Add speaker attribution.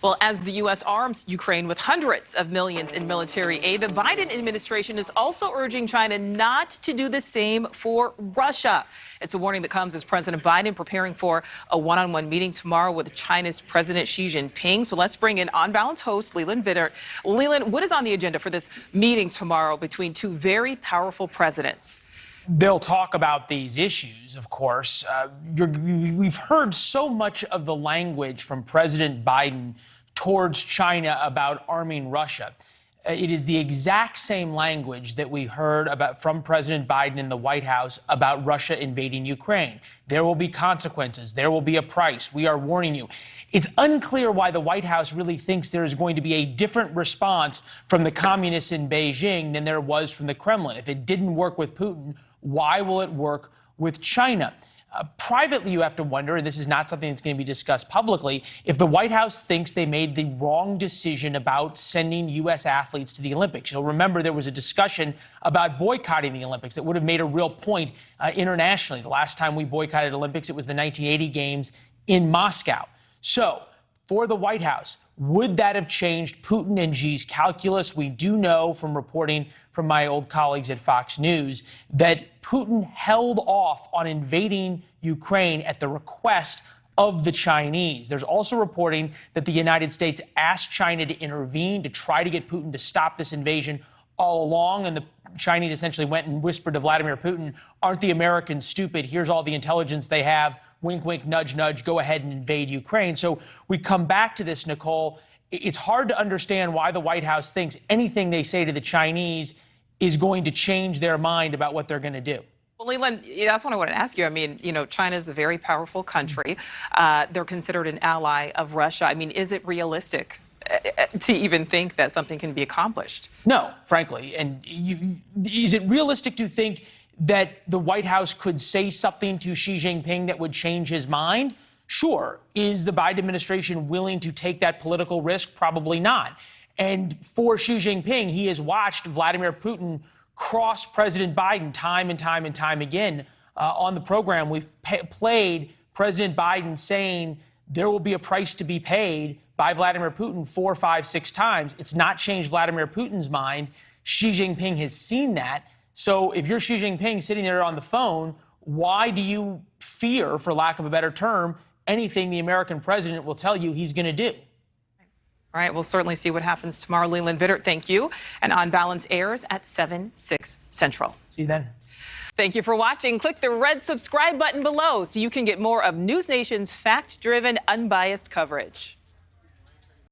Speaker 1: Well, as the U.S. arms Ukraine with hundreds of millions in military aid, the Biden administration is also urging China not to do the same for Russia. It's a warning that comes as President Biden preparing for a one-on-one meeting tomorrow with China's President Xi Jinping. So let's bring in On Balance host Leland Vittert. Leland, what is on the agenda for this meeting tomorrow between two very powerful presidents?
Speaker 2: They'll talk about these issues, of course. We've heard so much of the language from President Biden towards China about arming Russia. It is the exact same language that we heard from President Biden in the White House about Russia invading Ukraine. There will be consequences. There will be a price. We are warning you. It's unclear why the White House really thinks there is going to be a different response from the communists in Beijing than there was from the Kremlin. If it didn't work with Putin, why will it work with China? Privately, you have to wonder, and this is not something that's going to be discussed publicly, if the White House thinks they made the wrong decision about sending U.S. athletes to the Olympics. You'll remember there was a discussion about boycotting the Olympics that would have made a real point internationally. The last time we boycotted Olympics, it was the 1980 Games in Moscow. So, for the White House, would that have changed Putin and Xi's calculus? We do know from reporting from my old colleagues at Fox News that Putin held off on invading Ukraine at the request of the Chinese. There's also reporting that the United States asked China to intervene to try to get Putin to stop this invasion all along, and the Chinese essentially went and whispered to Vladimir Putin, "Aren't the Americans stupid? Here's all the intelligence they have. Wink, wink, nudge, nudge, go ahead and invade Ukraine." So we come back to this, Nichole. It's hard to understand why the White House thinks anything they say to the Chinese is going to change their mind about what they're going to do.
Speaker 1: Well, Leland, that's what I want to ask you. I mean, China is a very powerful country. They're considered an ally of Russia. I mean, is it realistic to even think that something can be accomplished?
Speaker 2: No, frankly. And is it realistic to think that the White House could say something to Xi Jinping that would change his mind? Sure. Is the Biden administration willing to take that political risk? Probably not. And for Xi Jinping, he has watched Vladimir Putin cross President Biden time and time and time again. On the program, we've played President Biden saying there will be a price to be paid by Vladimir Putin 4, 5, 6 times. It's not changed Vladimir Putin's mind. Xi Jinping has seen that. So if you're Xi Jinping sitting there on the phone, why do you fear, for lack of a better term, anything the American president will tell you he's going to do?
Speaker 1: All right, we'll certainly see what happens tomorrow. Leland Vittert, thank you. And On Balance airs at 7, 6 Central.
Speaker 2: See you then.
Speaker 1: Thank you for watching. Click the red subscribe button below so you can get more of NewsNation's fact-driven, unbiased coverage.